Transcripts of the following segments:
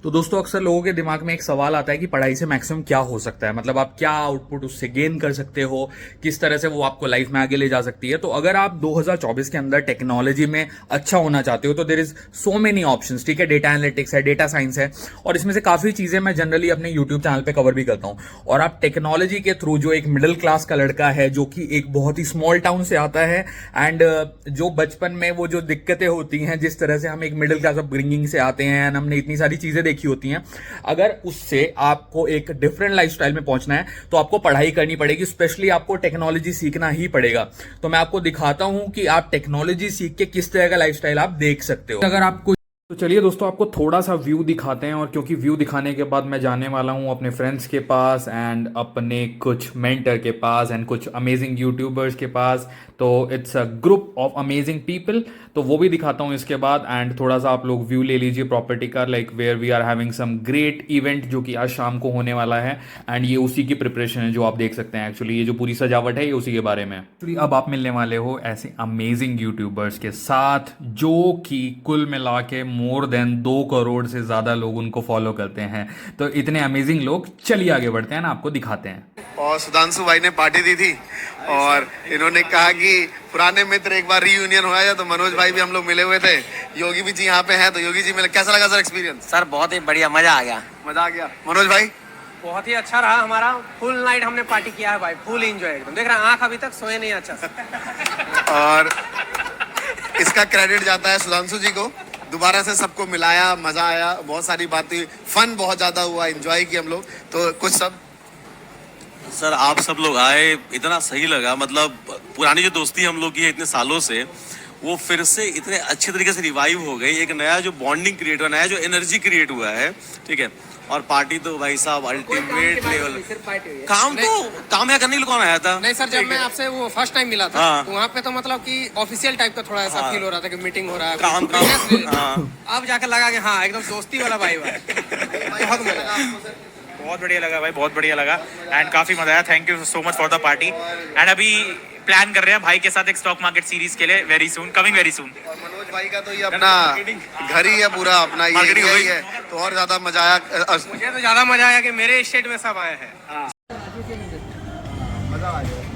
तो दोस्तों अक्सर लोगों के दिमाग में एक सवाल आता है कि पढ़ाई से मैक्सिमम क्या हो सकता है, मतलब आप क्या आउटपुट उससे गेन कर सकते हो, किस तरह से वो आपको लाइफ में आगे ले जा सकती है। तो अगर आप 2024 के अंदर टेक्नोलॉजी में अच्छा होना चाहते हो तो there is so many options. ठीक है, डेटा एनालिटिक्स है, डेटा साइंस है, और इसमें से काफ़ी चीज़ें मैं जनरली अपने यूट्यूब चैनल पर कवर भी करता हूँ। और आप टेक्नोलॉजी के थ्रू, जो एक मिडिल क्लास का लड़का है जो कि एक बहुत ही स्मॉल टाउन से आता है एंड जो बचपन में वो जो दिक्कतें होती हैं, जिस तरह से हम एक मिडिल क्लास अपब्रिंगिंग से आते हैं एंड हमने इतनी सारी चीज़ें देखी होती हैं, अगर उससे आपको एक डिफरेंट लाइफस्टाइल में पहुंचना है तो आपको पढ़ाई करनी पड़ेगी। स्पेशली आपको टेक्नोलॉजी सीखना ही पड़ेगा। तो मैं आपको दिखाता हूं कि आप टेक्नोलॉजी सीख के किस तरह का लाइफस्टाइल आप देख सकते हो। अगर आपको तो चलिए दोस्तों आपको थोड़ा सा व्यू दिखाते हैं, और क्योंकि व्यू दिखाने के बाद मैं जाने वाला हूं अपने फ्रेंड्स के पास एंड अपने कुछ मेंटर के पास एंड कुछ अमेजिंग यूट्यूबर्स के पास। तो it's a group of amazing people, तो वो भी दिखाता हूं इसके बाद। एंड थोड़ा सा आप लोग व्यू ले लीजिए प्रॉपर्टी का, like where we are having some great event जो कि आज शाम को होने वाला है। एंड ये उसी की प्रिपरेशन है जो आप देख सकते हैं। एक्चुअली ये जो पूरी सजावट है ये उसी के बारे में। एक्चुअली अब आप मिलने वाले हो ऐसे अमेजिंग यूट्यूबर्स के साथ जो कि कुल मिला के मोर देन 2 करोड़ से ज्यादा लोग उनको फॉलो करते हैं। तो इतने अमेजिंग लोग, चलिए आगे बढ़ते हैं ना, आपको दिखाते हैं। और सुधांशु भाई ने पार्टी दी थी और इन्होंने कहा कि पुराने मित्र एक बार रीयूनियन हो जाए। तो मनोज भाई भी हम लोग मिले हुए थे, योगी भी जी यहाँ पे हैं। तो योगी जी मिले, कैसा लगा सर एक्सपीरियंस? सर बहुत ही बढ़िया, मजा आ गया। मजा आ गया। मनोज भाई? बहुत ही अच्छा रहा हमारा, फुल नाइट हमने पार्टी किया है भाई, फुल एंजॉय एकदम। देख रहा आंख अभी तक सोए नहीं अच्छा से। और इसका क्रेडिट जाता है सुधांशु जी को। दोबारा से सबको मिलाया, मजा आया, बहुत सारी बातें, फन बहुत ज्यादा हुआ, एंजॉय किया हम लोग। तो कुछ सब सर आप सब लोग आए, इतना सही लगा। मतलब पुरानी जो दोस्ती हम लोग की है इतने सालों से, वो फिर से इतने अच्छे तरीके से रिवाइव हो गई। एक नया जो बॉन्डिंग क्रिएट हुआ, नया जो एनर्जी क्रिएट हुआ है, ठीक है। और पार्टी तो भाई साहब अल्टीमेट लेवल। काम यहाँ करने के लिए कौन आया था? नहीं सर, जब मैं आपसे वो फर्स्ट टाइम मिला था तो वहाँ पे तो मतलब कि ऑफिशियल टाइप का थोड़ा ऐसा फील हो रहा था कि मीटिंग हो रहा है, काम अब जाकर लगा कि हाँ एकदम दोस्ती वाला भाई बहुत मजा। बहुत बढ़िया लगा भाई, बहुत बढ़िया लगा एंड काफी मजा आया। Thank you so much for the party. And अभी प्लान कर रहे हैं भाई के साथ एक स्टॉक मार्केट सीरीज के लिए, very soon, coming very soon. और मनोज भाई का तो ये अपना घर ही है, पूरा अपना ये एरिया ही है, तो और ज्यादा मजा आया। मुझे तो ज्यादा मजा आया कि मेरे स्टेट में सब आए हैं। मजा आ गया।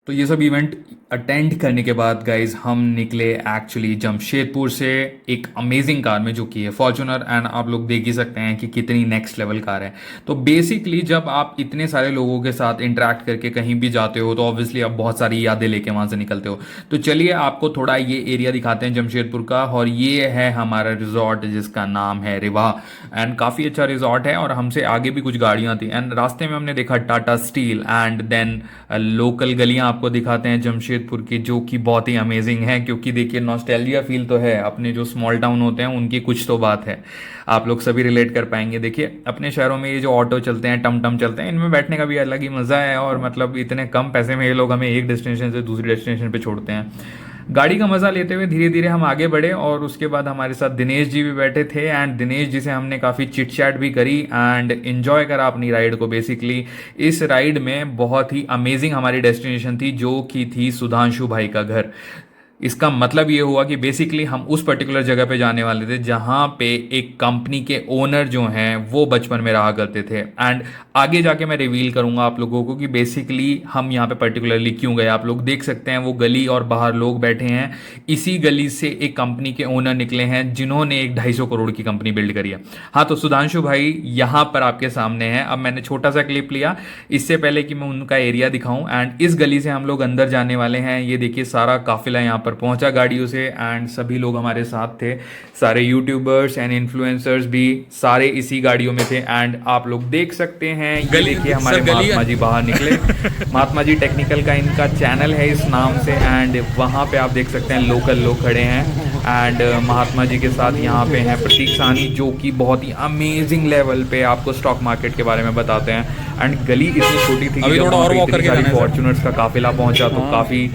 तो ये सब इवेंट अटेंड करने के बाद गाइज हम निकले एक्चुअली जमशेदपुर से एक अमेजिंग कार में, जो कि है फॉर्च्यूनर। एंड आप लोग देख ही सकते हैं कि कितनी नेक्स्ट लेवल कार है। तो बेसिकली जब आप इतने सारे लोगों के साथ इंटरेक्ट करके कहीं भी जाते हो तो ऑब्वियसली आप बहुत सारी यादें लेके वहाँ से निकलते हो। तो चलिए आपको थोड़ा ये एरिया दिखाते हैं जमशेदपुर का। और ये है हमारा रिजॉर्ट जिसका नाम है रिवा। एंड काफ़ी अच्छा रिजॉर्ट है, और हमसे आगे भी कुछ गाड़ियाँ थी। एंड रास्ते में हमने देखा Tata steel and then local गलियाँ आपको दिखाते हैं जमशेदपुर की, जो कि बहुत ही अमेजिंग है। क्योंकि देखिए नॉस्टैल्जिया फील तो है, अपने जो स्मॉल टाउन होते हैं उनकी कुछ तो बात है, आप लोग सभी रिलेट कर पाएंगे। देखिए अपने शहरों में ये जो ऑटो चलते हैं, टम टम चलते हैं, इनमें बैठने का भी अलग ही मज़ा है। और मतलब इतने कम पैसे में ये लोग हमें एक डेस्टिनेशन से दूसरी डेस्टिनेशन पे छोड़ते हैं। गाड़ी का मज़ा लेते हुए धीरे धीरे हम आगे बढ़े, और उसके बाद हमारे साथ दिनेश जी भी बैठे थे। एंड दिनेश जी से हमने काफ़ी चिट चैट भी करी एंड इन्जॉय करा अपनी राइड को। बेसिकली इस राइड में बहुत ही अमेजिंग हमारी डेस्टिनेशन थी, जो कि थी सुधांशु भाई का घर। इसका मतलब ये हुआ कि बेसिकली हम उस पर्टिकुलर जगह पे जाने वाले थे जहाँ पे एक कंपनी के ओनर जो हैं वो बचपन में रहा करते थे। एंड आगे जाके मैं रिवील करूँगा आप लोगों को कि बेसिकली हम यहाँ पे पर्टिकुलरली क्यों गए। आप लोग देख सकते हैं वो गली और बाहर लोग बैठे हैं। इसी गली से एक कंपनी के ओनर निकले हैं जिन्होंने एक 250 करोड़ की कंपनी बिल्ड करी है। हाँ, तो सुधांशु भाई यहाँ पर आपके सामने हैं। अब मैंने छोटा सा क्लिप लिया इससे पहले कि मैं उनका एरिया दिखाऊँ। एंड इस गली से हम लोग अंदर जाने वाले हैं। ये देखिए सारा काफिला यहाँ पर पहुंचा गाड़ियों से, एंड सभी लोग हमारे साथ थे, सारे यूट्यूबर्स एंड इन्फ्लुएंसर्स भी सारे इसी गाड़ियों में थे। एंड आप लोग देख सकते हैं, ये देखिए हमारे महात्मा जी बाहर निकले। महात्मा जी टेक्निकल का इनका चैनल है इस नाम से। एंड वहाँ पे आप देख सकते हैं लोकल लोग खड़े हैं। एंड महात्मा जी के साथ यहाँ पे हैं प्रतीक साहनी, जो कि बहुत ही अमेजिंग लेवल पे आपको स्टॉक मार्केट के बारे में बताते हैं। एंड गली इतनी छोटी थी कि फॉर्च्यूनर्स का काफिला पहुंचा तो काफी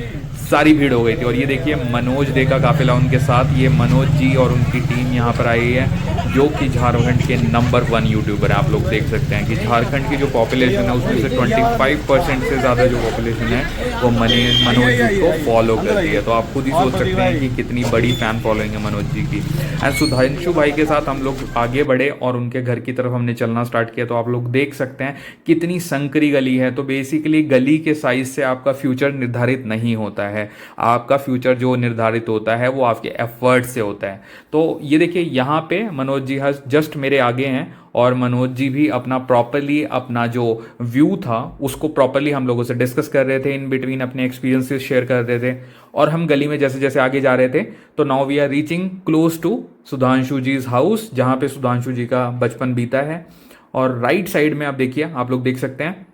सारी भीड़ हो गई थी। और ये देखिए मनोज दे का काफिला उनके साथ, ये मनोज जी और उनकी टीम यहाँ पर आई है, जो कि झारखंड के नंबर 1 यूट्यूबर हैं। आप लोग देख सकते हैं कि झारखंड की जो पॉपुलेशन है उसमें से 25% से ज़्यादा जो पॉपुलेशन है वो मनोज जी को फॉलो करती है। तो आप खुद ही सोच सकते हैं कि कितनी बड़ी फ़ैन फॉलोइंग है मनोज जी की। एंड सुधांशु भाई के साथ हम लोग आगे बढ़े और उनके घर की तरफ हमने चलना स्टार्ट किया। तो आप लोग देख सकते हैं कितनी संकरी गली है। तो बेसिकली गली के साइज से आपका फ्यूचर निर्धारित नहीं होता है, आपका फ्यूचर जो निर्धारित होता है वो आपके एफर्ट से होता है। तो ये देखिए यहाँ पे मनोज जी जस्ट मेरे आगे हैं और मनोज जी भी अपना प्रॉपरली अपना जो व्यू था उसको प्रॉपरली हम लोगों से डिस्कस कर रहे थे, इन बिटवीन अपने एक्सपीरियंसेस शेयर कर रहे थे। और हम गली में जैसे जैसे आगे जा रहे थे तो now we are reaching close to Sudhanshu जीज हाउस, जहाँ पे सुधांशु जी का बचपन बीता है। और राइट साइड में आप देखिए, आप लोग देख सकते हैं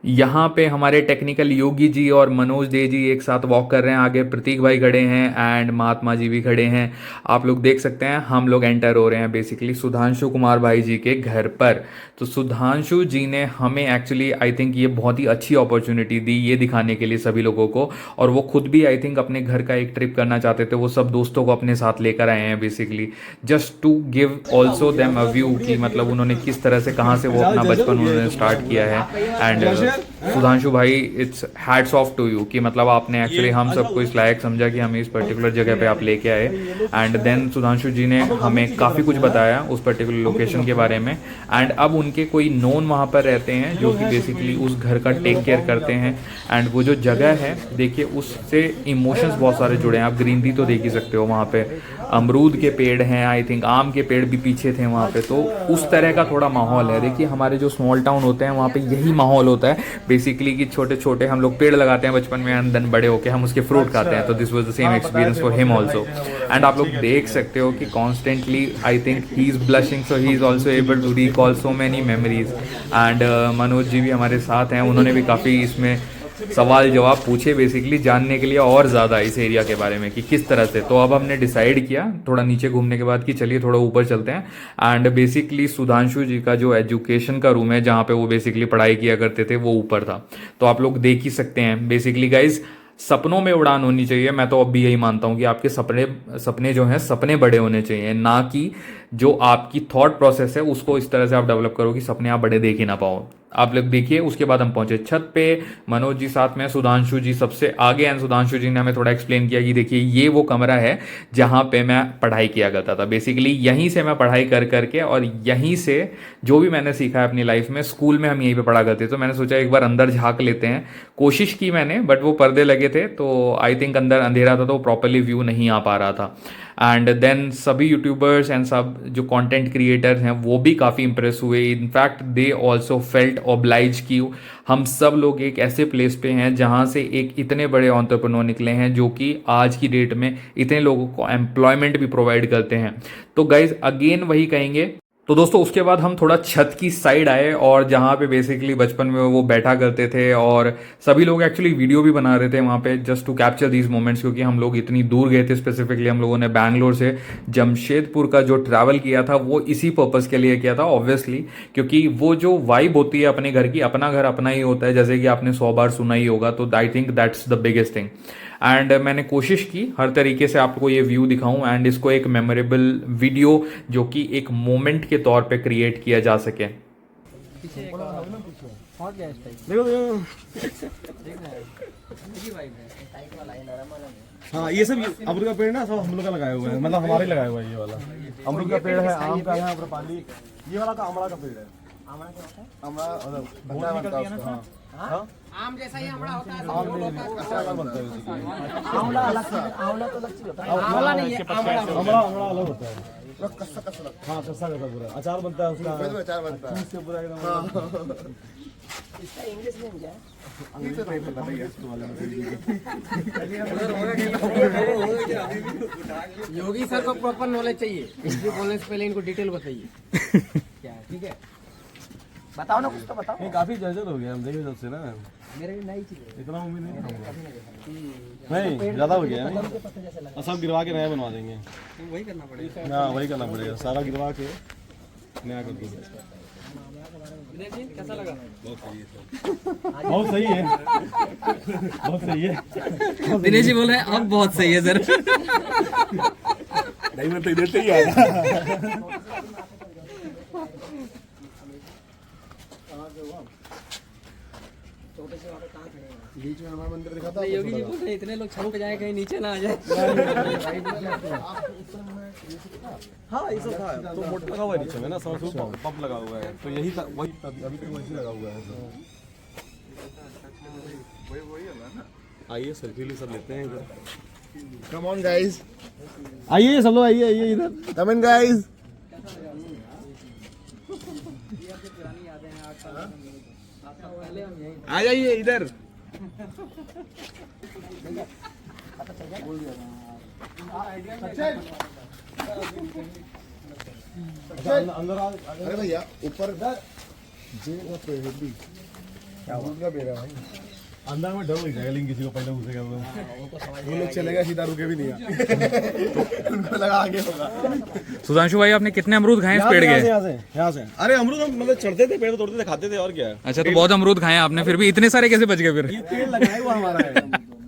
यहाँ पे हमारे टेक्निकल योगी जी और मनोज दे जी एक साथ वॉक कर रहे हैं। आगे प्रतीक भाई खड़े हैं एंड महात्मा जी भी खड़े हैं। आप लोग देख सकते हैं हम लोग एंटर हो रहे हैं बेसिकली सुधांशु कुमार भाई जी के घर पर। तो सुधांशु जी ने हमें एक्चुअली आई थिंक ये बहुत ही अच्छी अपॉर्चुनिटी दी ये दिखाने के लिए सभी लोगों को। और वो खुद भी आई थिंक अपने घर का एक ट्रिप करना चाहते थे, वो सब दोस्तों को अपने साथ लेकर आए हैं basically just to give also them a view कि मतलब उन्होंने किस तरह से कहाँ से वो अपना बचपन उन्होंने स्टार्ट किया है। एंड सुधांशु भाई it's hats off to you कि मतलब आपने एक्चुअली हम सबको इस लायक समझा कि हमें इस पर्टिकुलर जगह पे आप लेके आए। एंड देन सुधांशु जी ने हमें काफ़ी कुछ बताया उस पर्टिकुलर लोकेशन के बारे में। एंड अब उनके कोई नोन वहाँ पर रहते हैं जो कि बेसिकली उस घर का टेक केयर करते हैं। एंड वो जो जगह है देखिए उससे इमोशंस बहुत सारे जुड़े हैं। आप ग्रीनरी तो देख ही सकते हो, वहाँ पे अमरूद के पेड़ हैं, आई थिंक आम के पेड़ भी पीछे थे वहाँ पे। तो उस तरह का थोड़ा माहौल है। देखिए हमारे जो स्मॉल टाउन होते हैं वहाँ पे यही माहौल होता है बेसिकली कि छोटे छोटे हम लोग पेड़ लगाते हैं बचपन में एंड देन बड़े होके हम उसके फ्रूट खाते हैं। तो this was the same experience for him also. And आप लोग देख सकते हो कि constantly I think he is blushing, so he is also able to recall so many memories. And Manoj ji भी हमारे साथ हैं, उन्होंने भी काफ़ी इसमें सवाल जवाब पूछे बेसिकली जानने के लिए और ज़्यादा इस एरिया के बारे में कि किस तरह से। तो अब हमने डिसाइड किया थोड़ा नीचे घूमने के बाद कि चलिए थोड़ा ऊपर चलते हैं। एंड बेसिकली सुधांशु जी का जो एजुकेशन का रूम है जहाँ पे वो बेसिकली पढ़ाई किया करते थे वो ऊपर था। तो आप लोग देख ही सकते हैं बेसिकली गाइज सपनों में उड़ान होनी चाहिए। मैं तो अब भी यही मानता हूँ कि आपके सपने जो हैं सपने बड़े होने चाहिए, ना कि जो आपकी थॉट प्रोसेस है उसको इस तरह से आप डेवलप करो कि सपने आप बड़े देख ही ना पाओ। आप लोग देखिए उसके बाद हम पहुंचे छत पे, मनोज जी साथ में, सुधांशु जी सबसे आगे। एंड सुधांशु जी ने हमें थोड़ा एक्सप्लेन किया कि देखिए ये वो कमरा है जहाँ पे मैं पढ़ाई किया करता था। बेसिकली यहीं से मैं पढ़ाई कर करके और यहीं से जो भी मैंने सीखा है अपनी लाइफ में, स्कूल में हम यहीं पे पढ़ा करते। तो मैंने सोचा एक बार अंदर झाँक लेते हैं। कोशिश की मैंने बट वो पर्दे लगे थे तो आई थिंक अंदर अंधेरा था तो प्रॉपरली व्यू नहीं आ पा रहा था। एंड देन सभी यूट्यूबर्स एंड सब जो कंटेंट क्रिएटर्स हैं वो भी काफ़ी इंप्रेस हुए। In fact they also felt oblige कि हम सब लोग एक ऐसे प्लेस पे हैं जहाँ से एक इतने बड़े एंटरप्रेन्योर निकले हैं जो कि आज की डेट में इतने लोगों को एम्प्लॉयमेंट भी प्रोवाइड करते हैं। तो गाइज अगेन वही कहेंगे। तो दोस्तों उसके बाद हम थोड़ा छत की साइड आए और जहाँ पे बेसिकली बचपन में वो बैठा करते थे और सभी लोग एक्चुअली वीडियो भी बना रहे थे वहाँ पे just to capture these moments, क्योंकि हम लोग इतनी दूर गए थे। स्पेसिफिकली हम लोगों ने बैंगलोर से जमशेदपुर का जो ट्रैवल किया था वो इसी पर्पज़ के लिए किया था ऑब्वियसली, क्योंकि वो जो वाइब होती है अपने घर की, अपना घर अपना ही होता है, जैसे कि आपने 100 बार सुना ही होगा। तो I think that's the biggest thing. And मैंने कोशिश की हर तरीके से आपको ये व्यू दिखाऊं एंड इसको एक मेमोरेबल वीडियो जो कि एक मोमेंट के तौर पे क्रिएट किया जा सके। हाँ ये सब अमरूद का पेड़ ना सब हम लोग का लगाया हुआ है, मतलब हमारे लगाया हुआ है। ये वाला अमरूद का पेड़ है, आम का है, पाली ये वाला का आमला का पेड़ है। आमला आम जैसा ही आमला होता है। आमला अलग होता है, आमला नहीं है, आमला अलग होता है। हाँ कस्सा का पूरा अचार बनता है उसका, अचार बनता है इससे पूरा एकदम। इसका इंग्लिश नेम क्या है? योगी सर को प्रॉपर नॉलेज चाहिए, इसलिए बोलने से पहले इनको डिटेल बताइए क्या। ठीक है बताओ ना, कुछ तो बताओ। नहीं काफी जर्जर हो गया हम देखे जब से ना, मेरे लिए नई चीज है, इतना उम्मीद नहीं था। नहीं ज्यादा हो गया है, सब गिरवा के नया बनवा देंगे। वही करना पड़ेगा। हाँ वही करना पड़ेगा, सारा गिरवा के नया कर देंगे। विनय जी कैसा लगा? बहुत सही है, बहुत सही है। दिनेश जी बोल रहे हैं अब बहुत सही है सर। नहीं मैं तो इधर से ही आया। बीच में हमारा मंदिर दिखा था। योगी जी बोल रहे हैं इतने लोग छत पे जाए कहीं नीचे ना आ जाए। हाँ ये सब था, तो मोटर लगा हुआ है नीचे में ना, समरसेबल पंप लगा हुआ है, तो यही वही अभी तक वही लगा हुआ है। आइए सेल्फी ले सब लेते हैं इधर। कम ऑन गाइस, आइए सब लोग, आइए आइए इधर, कम इन गाइस। आ जाइए इधर। अंदर आ। अरे भैया ऊपर क्या बेरा भाई, अंदर में डर लग जाएगा, लेकिन किसी को पहले घुसेगा वो लोग चलेगा सीधा, रुके भी नहीं उनको लगा आगे होगा। सुधांशु भाई आपने कितने अमरूद खाए इस पेड़ के? यहाँ से। अरे अमरूद हम मतलब चढ़ते थे, पेड़ तोड़ते थे, खाते थे, और क्या। अच्छा, तो बहुत अमरूद खाए आपने, फिर भी इतने सारे कैसे बच गए फिर? ये पेड़ लगाया हुआ हमारा है,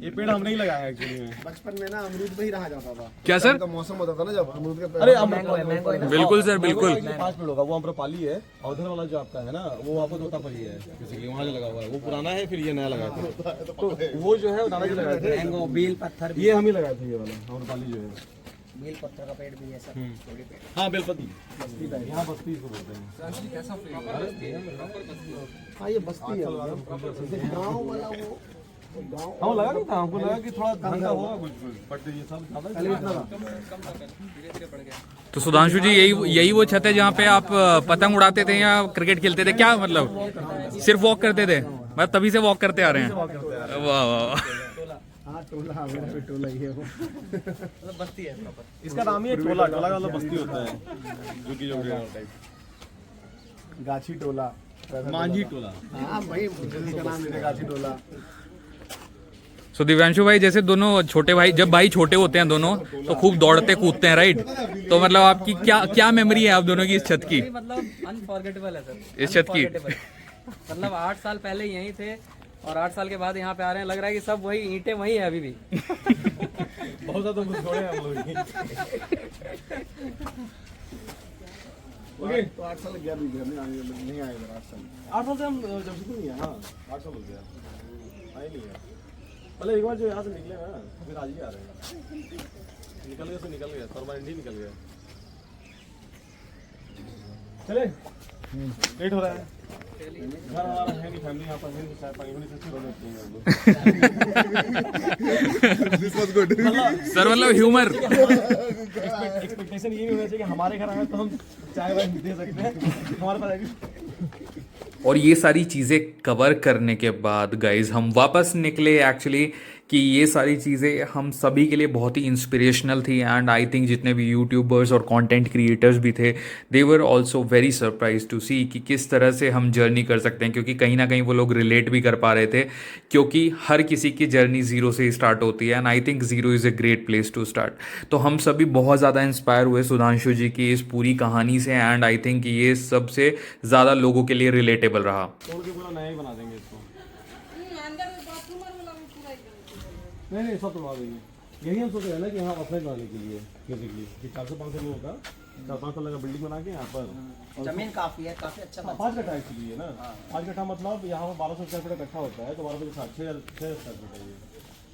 ये पेड़ हमने ही लगाया एक्चुअली में। बचपन में ना अमरूद पे ही रहा जाता था। क्या सर? का मौसम होता था ना जब अमरूद के पेड़। अरे बिल्कुल सर, बिल्कुल। 5 पेड़ होगा, वो अम्रपाली है, और उधर वाला जो आपका है ना वो वहाँ पर तोतापरी है, बेसिकली वहाँ जो लगा हुआ है वो पुराना है, फिर ये नया लगाया था। तो वो जो है दादा जी लगाए थे, मैंगो बेल पत्थर ये हम ही लगाए थे, ये वाला अम्रपाली जो है। बेल पत्थर का पेड़ भी है सर, थोड़ी पेड़। हाँ बेलपति, यहाँ बस्ती इसको बोलते हैं। हाँ ये बस्ती है, गाँव वाला वो हाँ लगा नहीं था, हमको लगा कि थोड़ा ढंग का होगा कुछ, बट ये सब ज्यादा। तो सुधांशु जी यही वो छत है जहाँ पे आप पतंग उड़ाते थे या क्रिकेट खेलते थे, क्या मतलब सिर्फ वॉक करते थे? मतलब तभी से वॉक करते आ रहे हैं। वाह वाह। हाँ टोला, मेरा टोला ही है वो। बस्ती है प्रॉपर। इसका नाम ही है टोला, टोला का मतलब बस्ती होता है, जो कि जो गाछी टोला, मांझी टोला। हाँ भाई जल्दी का नाम ले गाछी टोला। सो दिव्यांशु भाई, जैसे दोनों छोटे भाई, जब भाई छोटे होते हैं दोनों तो खूब दौड़ते कूदते हैं, राइट? तो मतलब आपकी क्या मेमोरी है आप दोनों की इस छत की? मतलब अनफॉरगेटेबल है सर, इस छत की? मतलब 8 साल पहले यहीं थे और 8 साल के बाद यहाँ पे आ रहे हैं, लग रहा है कि सब वही ईंटें वही है अभी भी। बहुत ज्यादा कुछ छोड़े हैं हम लोग। तो 8 साल गया भी घर नहीं आए 8 साल। 8 साल से हम जमशेदपुर नहीं है। हाँ 8 साल हो गया, आए नहीं है। पहले एक बार जो यहाँ से निकले ना, फिर आज ही आ रहे हैं। निकल गया तो निकल गया, परमानेंट ही निकल गया। चले लेट हो रहा है, घर हमारा है नहीं, फैमिली यहाँ पर है नहीं, चाय पानी होने से शुरू होते हैं सर मतलब ह्यूमर। एक्सपेक्टेशन ये नहीं होना चाहिए कि हमारे घर आए तो हम चाय वाय दे सकते हैं, हमारे पास आएगी। और ये सारी चीज़ें कवर करने के बाद गाइज हम वापस निकले एक्चुअली कि ये सारी चीज़ें हम सभी के लिए बहुत ही इंस्पिरेशनल थी। एंड आई थिंक जितने भी यूट्यूबर्स और कंटेंट क्रिएटर्स भी थे, they were also very surprise to see कि किस तरह से हम जर्नी कर सकते हैं, क्योंकि कहीं ना कहीं वो लोग रिलेट भी कर पा रहे थे, क्योंकि हर किसी की जर्नी ज़ीरो से स्टार्ट होती है। And I think zero is a great place to start. तो हम सभी बहुत ज़्यादा इंस्पायर हुए सुधांशु जी की इस पूरी कहानी से। एंड आई थिंक ये सबसे ज़्यादा लोगों के लिए रिलेटेबल रहा। तोड़ के पूरा नया ही बना देंगे इसको। नहीं सब तोड़वा देंगे। यही हम सोच रहे हैं ना कि यहाँ ऑफलाइन बनाने के लिए बेसिकली कि 400-500 लोगों का 4-5 साल का बिल्डिंग बना के यहाँ पर। जमीन काफी है, काफी अच्छा। 5 कट्ठा एक्चुअली है ना, 5 कट्ठा मतलब यहाँ पर 1200 स्क्वायर फीट इकट्ठा होता है, तो 1200 के साथ 6,000 स्क्वायर फीट है ये,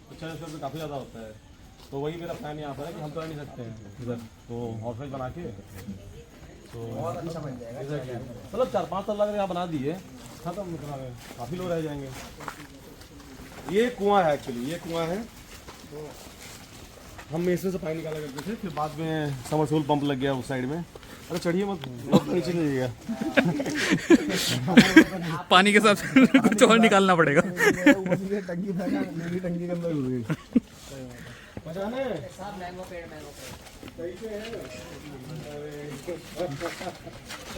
तो 6,000 स्क्वायर फीट काफ़ी ज़्यादा होता है। तो वही मेरा प्लान यहाँ पर है कि हम तो रह नहीं सकते हैं इधर, तो ऑफलाइन बना के तो मतलब 4-5 साल लग रहे यहाँ बना दिए, खत्म मतलब काफ़ी लोग रह जाएंगे। ये कुआं है एक्चुअली, ये कुआं है, हम इसमें से पानी निकाला करते थे, फिर बाद में समरसेबल पंप लग गया उस साइड में। अरे चढ़िए मत, नीचे जाइएगा। पानी के साथ कुछ और निकालना पड़ेगा। टंकी था ना, मेरी टंकी के अंदर घुस गई। पहचाने? मैंगो पेड़, मैंगो पेड़।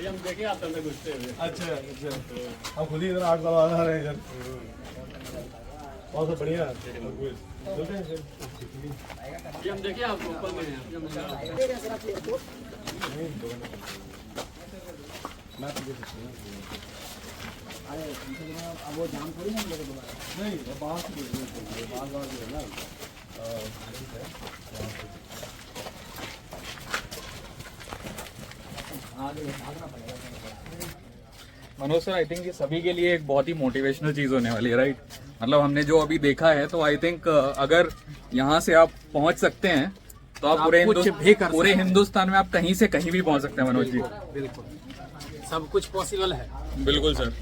हम देखे आते हैं घुसते हुए। अच्छा हम खुद ही इधर 8 साल आ रहे हैं इधर, बहुत बढ़िया। चलते हैं फिर, ये हम देखे आपको ऊपर में मैप दे सकते हैं। अब वो जाम थोड़ी ना मिलेगा दोबारा। नहीं वो बाहर से देखने को चाहिए, बाहर जो है ना आगे भागना पड़ेगा। मनोज सर, आई थिंक ये सभी के लिए एक बहुत ही मोटिवेशनल चीज़ होने वाली है, राइट? मतलब हमने जो अभी देखा है तो आई थिंक अगर यहाँ से आप पहुँच सकते हैं तो आप पूरे हिंदुस्तान में आप कहीं से कहीं भी पहुँच सकते हैं मनोज जी। बिल्कुल सब कुछ पॉसिबल है। बिल्कुल सर।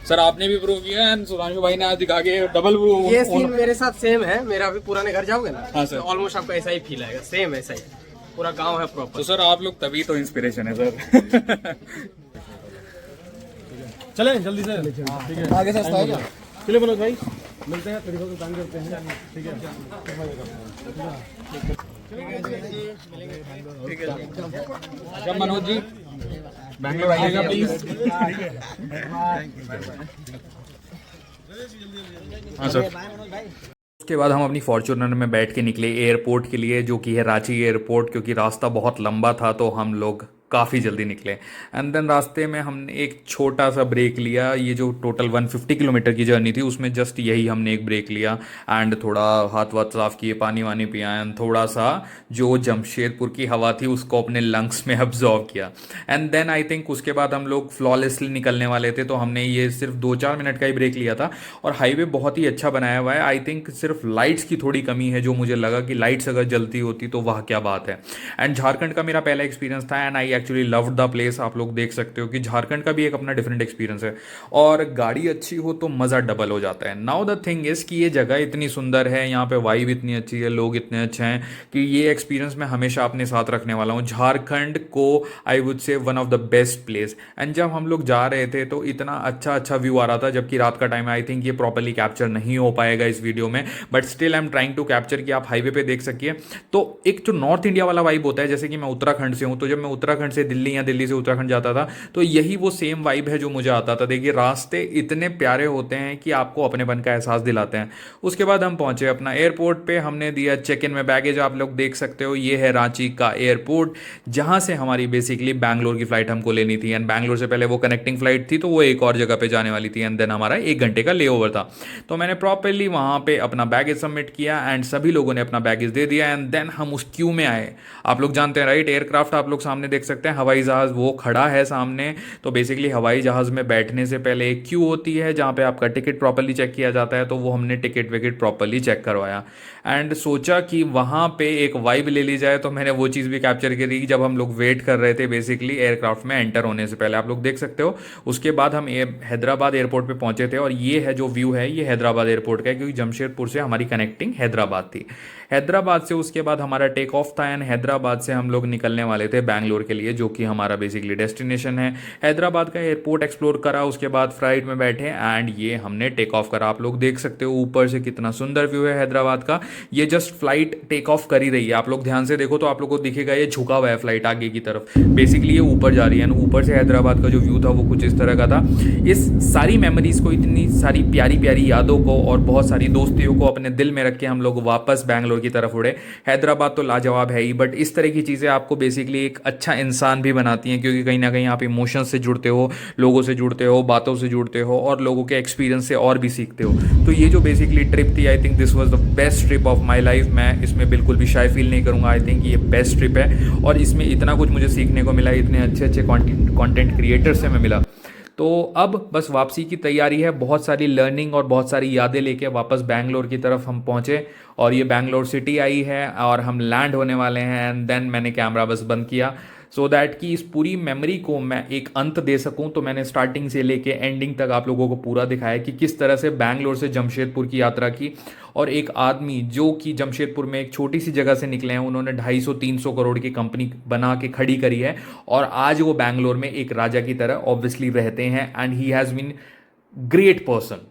सर आपने भी प्रूव किया एंड सुधांशु भाई ने आज दिखा के डबल ये सीन मेरे साथ सेम है। मेरा अभी पुराने घर जाओगे ना, हाँ सर, ऑलमोस्ट आपको ऐसा ही फील आएगा, सेम ऐसा ही पूरा गांव है प्रॉपर। तो सर आप लोग तभी तो इंस्पिरेशन है सर। चले जल्दी से, ठीक है आगे से रास्ता है क्या? चलिए मनोज भाई मिलते हैं, तरीकों से काम करते हैं, ठीक है? अच्छा मनोज जी, बैंगलोर आइएगा प्लीज। हाँ सर। उसके बाद हम अपनी फॉर्च्यूनर में बैठ के निकले एयरपोर्ट के लिए, जो कि है रांची एयरपोर्ट, क्योंकि रास्ता बहुत लंबा था तो हम लोग काफ़ी जल्दी निकले। एंड देन रास्ते में हमने एक छोटा सा ब्रेक लिया। ये जो टोटल 150 किलोमीटर की जर्नी थी उसमें जस्ट यही हमने एक ब्रेक लिया एंड थोड़ा हाथ वाथ साफ़ किए, पानी वानी पिया एंड थोड़ा सा जो जमशेदपुर की हवा थी उसको अपने लंग्स में अब्जॉर्व किया। एंड देन आई थिंक उसके बाद हम लोग फ्लॉलेसली निकलने वाले थे, तो हमने ये सिर्फ 2-4 मिनट का ही ब्रेक लिया था। और हाईवे बहुत ही अच्छा बनाया हुआ है। आई थिंक सिर्फ लाइट्स की थोड़ी कमी है, जो मुझे लगा कि लाइट्स अगर जलती होती तो वह क्या बात है। एंड झारखंड का मेरा पहला एक्सपीरियंस था and I actually loved the place. आप लोग देख सकते हो कि झारखंड का भी एक अपना डिफरेंट एक्सपीरियंस है और गाड़ी अच्छी हो तो मज़ा डबल हो जाता है। नाउ द थिंग इज़ कि ये जगह इतनी सुंदर है, यहाँ पे वाइब इतनी अच्छी है, लोग इतने अच्छे हैं कि ये एक्सपीरियंस मैं हमेशा अपने साथ रखने वाला हूँ। झारखंड को I would say one of the best place. And जब हम लोग जा रहे थे तो इतना अच्छा व्यू आ रहा था, जबकि रात का टाइम है। आई थिंक ये प्रॉपरली कैप्चर नहीं हो पाएगा इस वीडियो में, but still I am trying to capture कि आप हाईवे पे देख सकिए। तो एक जो नॉर्थ इंडिया वाला वाइब होता है, जैसे कि मैं उत्तराखंड से हूँ, तो जब मैं उत्तराखंड से दिल्ली या दिल्ली से उत्तराखंड जाता था तो यही वो सेम वाइब है जो मुझे आता था। देखिए रास्ते इतने प्यारे होते हैं कि आपको अपनेपन का एहसास दिलाते हैं। उसके बाद हम पहुंचे अपना एयरपोर्ट पे, हमने दिया चेक इन में बैगेज। आप लोग देख सकते हो ये है रांची का एयरपोर्ट, जहां से हमारी बेसिकली बैंगलोर की फ्लाइट हमको लेनी थी। एंड बैंगलोर से पहले वो कनेक्टिंग फ्लाइट थी तो वो एक और जगह पे जाने वाली थी एंड देन हमारा 1 घंटे का ले ओवर था। तो मैंने प्रॉपरली वहां पे अपना बैगेज सबमिट किया एंड सभी लोगों ने अपना बैगेज दे दिया एंड देन हम उस क्यू में आए। आप लोग जानते हैं राइट, एयरक्राफ्ट आप लोग सामने देख सकते हैं, हवाई जहाज वो खड़ा है सामने। तो बेसिकली हवाई जहाज में बैठने से पहले एक क्यू होती है जहाँ पे आपका टिकट प्रॉपरली चेक किया जाता है। तो वो हमने टिकट विकेट प्रॉपरली चेक करवाया एंड सोचा कि वहाँ पे एक वाइब ले ली जाए। तो मैंने वो चीज़ भी कैप्चर करी जब हम लोग वेट कर रहे थे बेसिकली एयरक्राफ्ट में एंटर होने से पहले। आप लोग देख सकते हो। उसके बाद हम हैदराबाद एयरपोर्ट पर पहुँचे थे और ये है जो व्यू है, ये हैदराबाद एयरपोर्ट का है, क्योंकि जमशेदपुर से हमारी कनेक्टिंग हैदराबाद थी। हैदराबाद से उसके बाद हमारा टेक ऑफ था एंड हैदराबाद से हम लोग निकलने वाले थे बैंगलोर के लिए, जो कि हमारा बेसिकली डेस्टिनेशन है। हैदराबाद का एयरपोर्ट एक्सप्लोर करा, उसके बाद फ्लाइट में बैठे एंड ये हमने टेक ऑफ करा। आप लोग देख सकते हो ऊपर से कितना सुंदर व्यू है हैदराबाद का। ये जस्ट फ्लाइट टेक ऑफ कर ही रही है, आप लोग ध्यान से देखो तो आप लोग को दिखेगा ये झुका हुआ है फ्लाइट आगे की तरफ। बेसिकली ये ऊपर जा रही है एंड ऊपर से हैदराबाद का जो व्यू था वो कुछ इस तरह का था। इस सारी मेमोरीज को, इतनी सारी प्यारी प्यारी यादों को और बहुत सारी दोस्तियों को अपने दिल में रख के हम लोग वापस बैंगलोर की तरफ उड़े। हैदराबाद तो लाजवाब है ही, बट इस तरह की चीज़ें आपको बेसिकली एक अच्छा इंसान भी बनाती हैं, क्योंकि कहीं ना कहीं आप इमोशंस से जुड़ते हो, लोगों से जुड़ते हो, बातों से जुड़ते हो और लोगों के एक्सपीरियंस से और भी सीखते हो। तो ये जो बेसिकली ट्रिप थी, I think this was the best trip of my life. मैं इसमें बिल्कुल भी शाय फील नहीं करूँगा। आई थिंक ये बेस्ट ट्रिप है और इसमें इतना कुछ मुझे सीखने को मिला, इतने अच्छे अच्छे कंटेंट क्रिएटर से मैं मिला। तो अब बस वापसी की तैयारी है, बहुत सारी लर्निंग और बहुत सारी यादें लेके वापस बैंगलोर की तरफ हम पहुँचे और ये बैंगलोर सिटी आई है और हम लैंड होने वाले हैं। एंड देन मैंने कैमरा बस बंद किया सो दैट कि इस पूरी मेमोरी को मैं एक अंत दे सकूं। तो मैंने स्टार्टिंग से लेके एंडिंग तक आप लोगों को पूरा दिखाया कि किस तरह से बैंगलोर से जमशेदपुर की यात्रा की। और एक आदमी जो कि जमशेदपुर में एक छोटी सी जगह से निकले हैं, उन्होंने 250-300 करोड़ की कंपनी बना के खड़ी करी है और आज वो बैंगलोर में एक राजा की तरह ऑब्वियसली रहते हैं and he has been great person.